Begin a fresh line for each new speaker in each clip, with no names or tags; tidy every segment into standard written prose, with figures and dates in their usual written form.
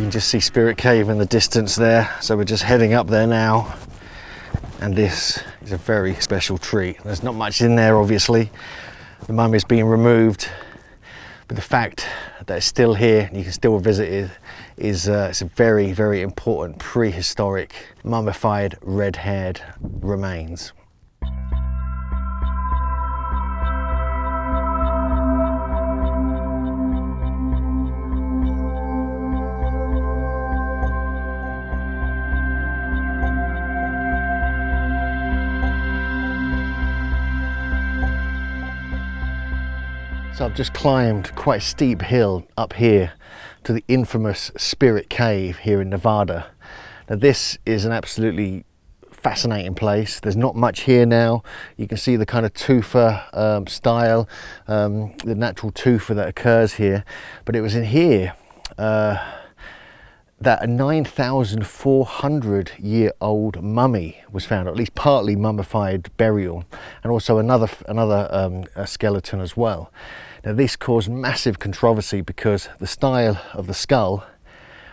can just see Spirit Cave in the distance there, so we're just heading up there now. And this is a very special treat. There's not much in there, obviously. The mummy is being removed, but the fact that it's still here and you can still visit it is it's a very, very important prehistoric mummified red-haired remains. So I've just climbed quite a steep hill up here to the infamous Spirit Cave here in Nevada. Now this is an absolutely fascinating place. There's not much here now. You can see the kind of tufa style, the natural tufa that occurs here. But it was in here that a 9,400-year-old mummy was found, or at least partly mummified burial, and also another skeleton as well. Now this caused massive controversy because the style of the skull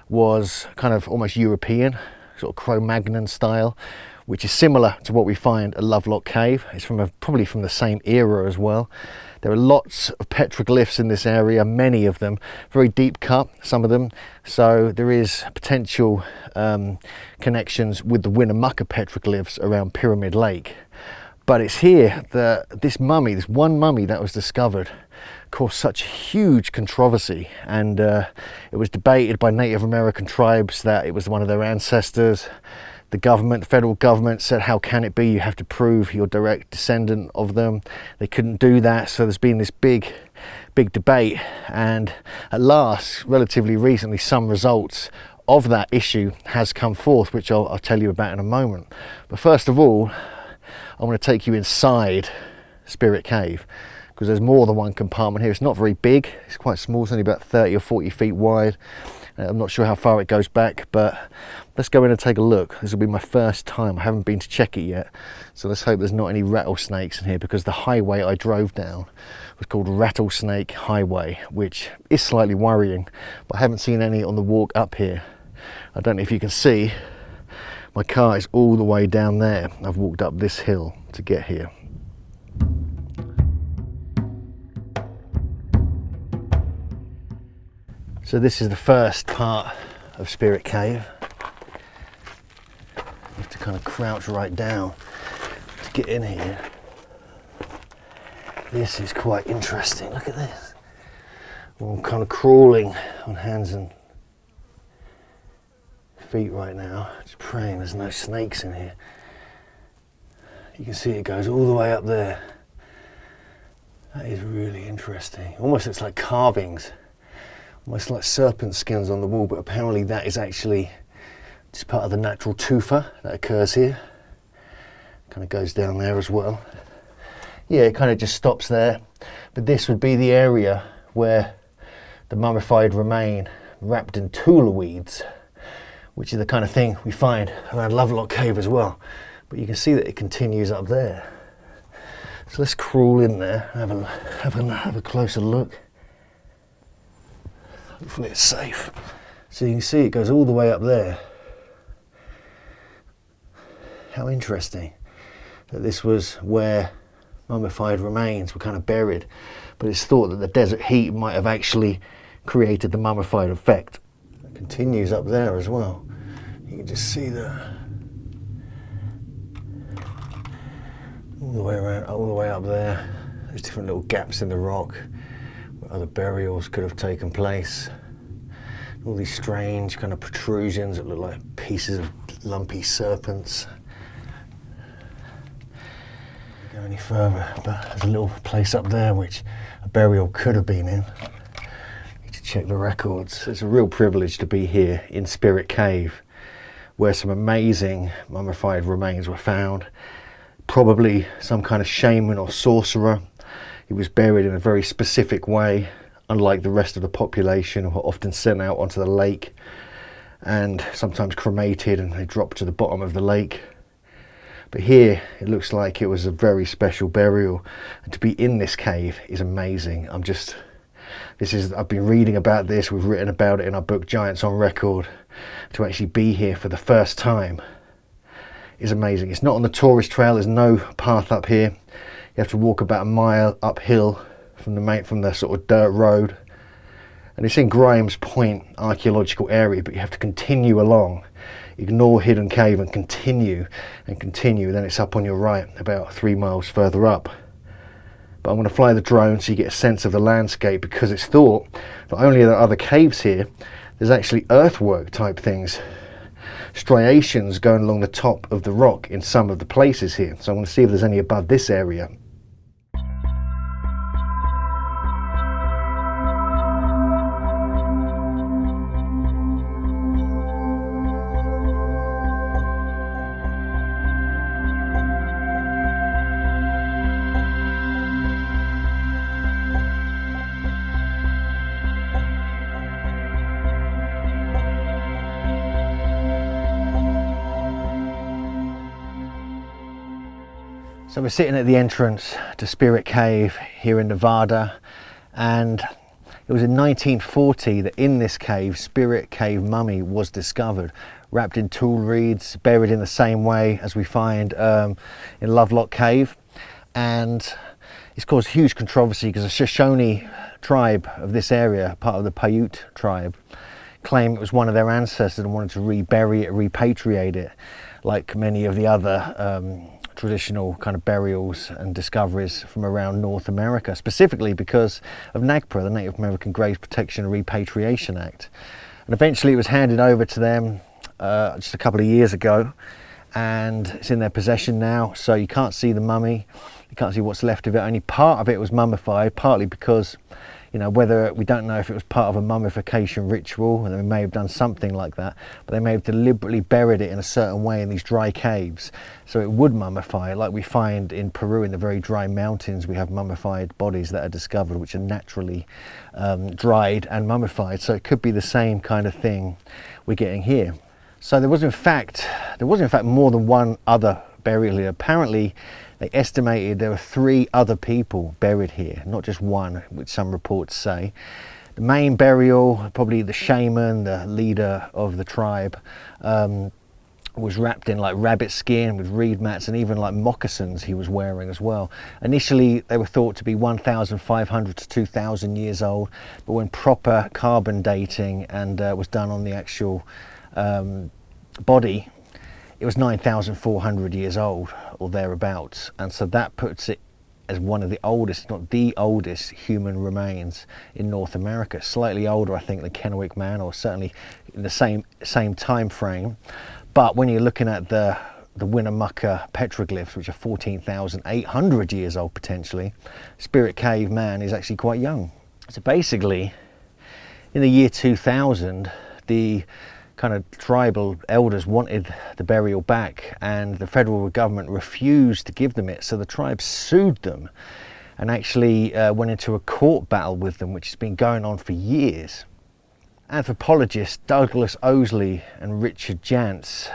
was kind of almost European, sort of Cro-Magnon style, which is similar to what we find at Lovelock Cave. It's probably from the same era as well. There are lots of petroglyphs in this area, many of them, very deep cut, some of them. So there is potential connections with the Winnemucca Petroglyphs around Pyramid Lake. But it's here that this mummy, this one mummy that was discovered, caused such huge controversy, and it was debated by Native American tribes that it was one of their ancestors. The government, the federal government, said, how can it be? You have to prove you're a direct descendant of them. They couldn't do that, so there's been this big debate, and at last, relatively recently, some results of that issue has come forth, which I'll tell you about in a moment. But first of all, I want to take you inside Spirit Cave, because there's more than one compartment here. It's not very big, it's quite small, it's only about 30 or 40 feet wide. I'm not sure how far it goes back, but let's go in and take a look. This will be my first time. I haven't been to check it yet, so let's hope there's not any rattlesnakes in here, because the highway I drove down was called Rattlesnake Highway, which is slightly worrying, but I haven't seen any on the walk up here. I don't know if you can see, my car is all the way down there. I've walked up this hill to get here. So this is the first part of Spirit Cave. You have to kind of crouch right down to get in here. This is quite interesting. Look at this. Well, I'm kind of crawling on hands and feet right now, just praying there's no snakes in here. You can see it goes all the way up there. That is really interesting. Almost looks like carvings. Almost like serpent skins on the wall, but apparently that is actually just part of the natural tufa that occurs here. Kind of goes down there as well. Yeah, it kind of just stops there. But this would be the area where the mummified remain wrapped in tula weeds, which is the kind of thing we find around Lovelock Cave as well. But you can see that it continues up there. So let's crawl in there and have a closer look. Hopefully it's safe. So you can see it goes all the way up there. How interesting that this was where mummified remains were kind of buried, but it's thought that the desert heat might have actually created the mummified effect. It continues up there as well. You can just see that all the way around, all the way up there. There's different little gaps in the rock where other burials could have taken place. All these strange kind of protrusions that look like pieces of lumpy serpents. Go any further, but there's a little place up there which a burial could have been in. Need to check the records. It's a real privilege to be here in Spirit Cave, where some amazing mummified remains were found. Probably some kind of shaman or sorcerer. He was buried in a very specific way, unlike the rest of the population, who are often sent out onto the lake and sometimes cremated, and they drop to the bottom of the lake. But here it looks like it was a very special burial, and to be in this cave is amazing. I'm just I've been reading about this, we've written about it in our book Giants on Record. To actually be here for the first time is amazing. It's not on the tourist trail, there's no path up here. You have to walk about a mile uphill from the sort of dirt road. And it's in Grimes Point archaeological area, but you have to continue along, ignore Hidden Cave and continue, then it's up on your right about 3 miles further up. But I'm going to fly the drone so you get a sense of the landscape, because it's thought not only are there other caves here, there's actually earthwork type things, striations going along the top of the rock in some of the places here. So I'm going to see if there's any above this area. So we're sitting at the entrance to Spirit Cave here in Nevada, and it was in 1940 that in this cave, Spirit Cave mummy was discovered, wrapped in tule reeds, buried in the same way as we find in Lovelock Cave. And it's caused huge controversy because the Shoshone tribe of this area, part of the Paiute tribe, claim it was one of their ancestors and wanted to rebury it, repatriate it, like many of the other traditional kind of burials and discoveries from around North America, specifically because of NAGPRA, the Native American Graves Protection and Repatriation Act. And eventually it was handed over to them just a couple of years ago, and it's in their possession now. So you can't see the mummy, you can't see what's left of it. Only part of it was mummified, partly because, you know, whether we don't know if it was part of a mummification ritual, and they may have done something like that, but they may have deliberately buried it in a certain way in these dry caves so it would mummify, like we find in Peru in the very dry mountains. We have mummified bodies that are discovered which are naturally dried and mummified. So it could be the same kind of thing we're getting here. So there was in fact more than one other burial here. Apparently they estimated there were 3 other people buried here, not just one, which some reports say. The main burial, probably the shaman, the leader of the tribe, was wrapped in like rabbit skin with reed mats and even like moccasins he was wearing as well. Initially they were thought to be 1,500 to 2,000 years old, but when proper carbon dating and was done on the actual body, it was 9,400 years old or thereabouts, and so that puts it as one of the oldest, if not the oldest, human remains in North America. Slightly older, I think, than Kennewick Man, or certainly in the same time frame. But when you're looking at the Winnemucca Petroglyphs, which are 14,800 years old potentially, Spirit Cave Man is actually quite young. So basically, in the year 2000, the kind of tribal elders wanted the burial back, and the federal government refused to give them it. So the tribe sued them and actually went into a court battle with them, which has been going on for years. Anthropologists Douglas Owsley and Richard Jantz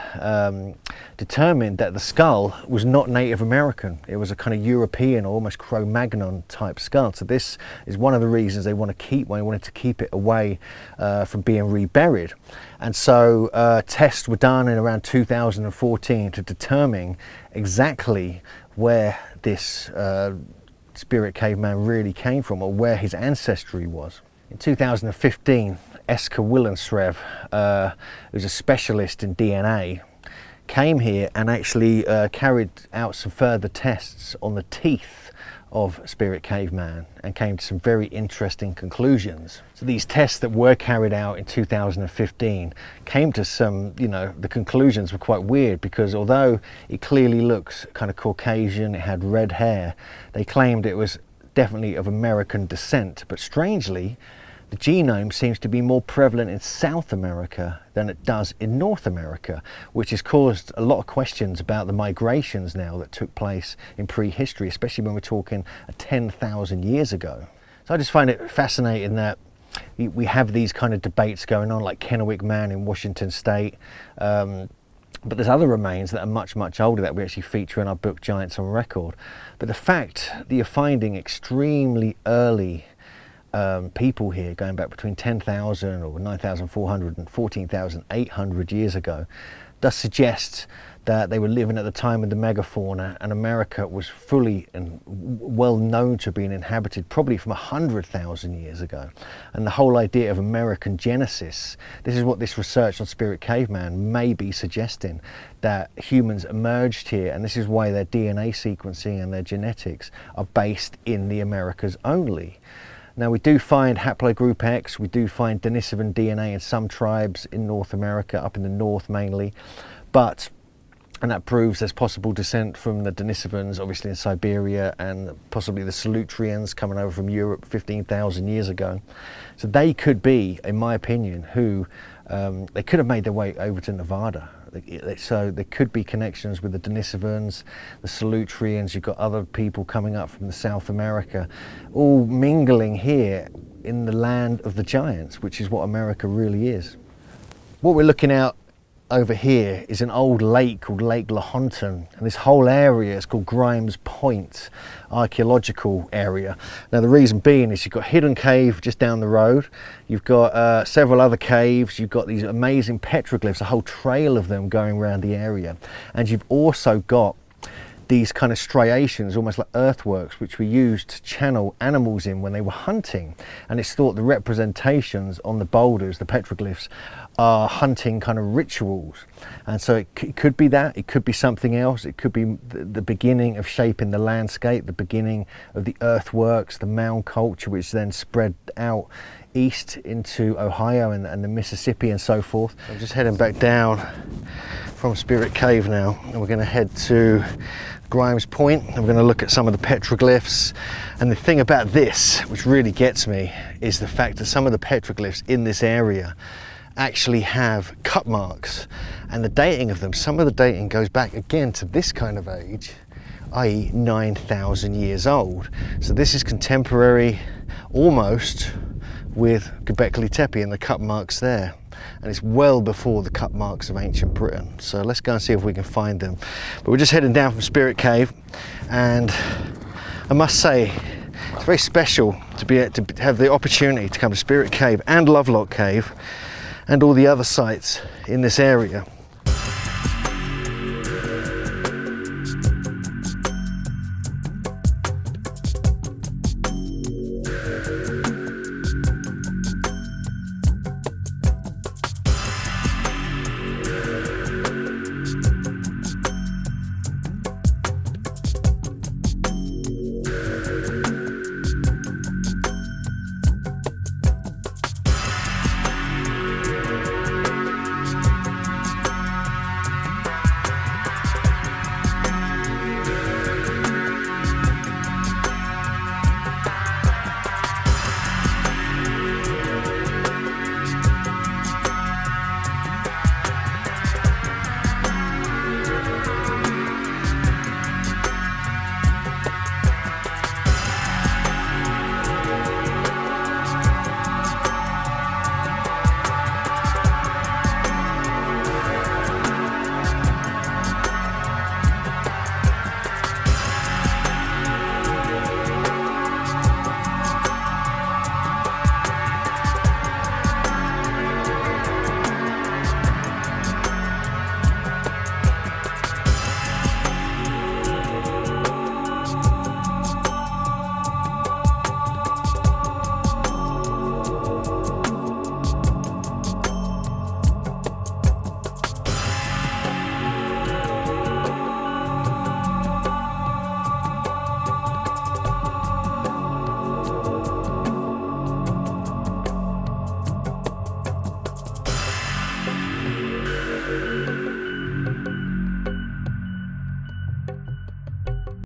determined that the skull was not Native American. It was a kind of European or almost Cro-Magnon type skull. So this is one of the reasons they wanted to keep it away from being reburied. And so tests were done in around 2014 to determine exactly where this Spirit Cave Man really came from, or where his ancestry was. In 2015, Esker Willensrev, who's a specialist in DNA, came here and actually carried out some further tests on the teeth of Spirit Cave Man and came to some very interesting conclusions. So these tests that were carried out in 2015 came to some, the conclusions were quite weird, because although it clearly looks kind of Caucasian, it had red hair, they claimed it was definitely of American descent. But strangely, the genome seems to be more prevalent in South America than it does in North America, which has caused a lot of questions about the migrations now that took place in prehistory, especially when we're talking 10,000 years ago. So I just find it fascinating that we have these kind of debates going on, like Kennewick Man in Washington State, but there's other remains that are much, much older that we actually feature in our book Giants on Record. But the fact that you're finding extremely early people here going back between 10,000 or 9,400 and 14,800 years ago does suggest that they were living at the time of the megafauna, and America was fully and well known to being inhabited probably from 100,000 years ago. And the whole idea of American genesis, this is what this research on Spirit Caveman may be suggesting, that humans emerged here, and this is why their DNA sequencing and their genetics are based in the Americas only. Now, we do find haplogroup X, we do find Denisovan DNA in some tribes in North America, up in the north mainly, and that proves there's possible descent from the Denisovans, obviously in Siberia, and possibly the Salutrians coming over from Europe 15,000 years ago. So they could be, in my opinion, who they could have made their way over to Nevada. So there could be connections with the Denisovans, the Salutrians. You've got other people coming up from the South America, all mingling here in the land of the giants, which is what America really is. What we're looking at over here is an old lake called Lake Lahontan, and this whole area is called Grimes Point archaeological area. Now the reason being is you've got Hidden Cave just down the road, you've got several other caves, you've got these amazing petroglyphs, a whole trail of them going around the area, and you've also got these kind of striations, almost like earthworks, which were used to channel animals in when they were hunting. And it's thought the representations on the boulders, the petroglyphs, are hunting kind of rituals. And so it could be that, it could be something else, it could be the beginning of shaping the landscape, the beginning of the earthworks, the mound culture, which then spread out east into Ohio and the Mississippi and so forth. I'm just heading back down from Spirit Cave now, and we're going to head to Grimes Point, and we're going to look at some of the petroglyphs. And the thing about this, which really gets me, is the fact that some of the petroglyphs in this area actually have cut marks, and the dating of them, some of the dating goes back again to this kind of age, i.e. 9,000 years old. So this is contemporary almost with Göbekli Tepe and the cut marks there, and it's well before the cut marks of ancient Britain. So let's go and see if we can find them. But we're just heading down from Spirit Cave, and I must say it's very special to be able to have the opportunity to come to Spirit Cave and Lovelock Cave and all the other sites in this area.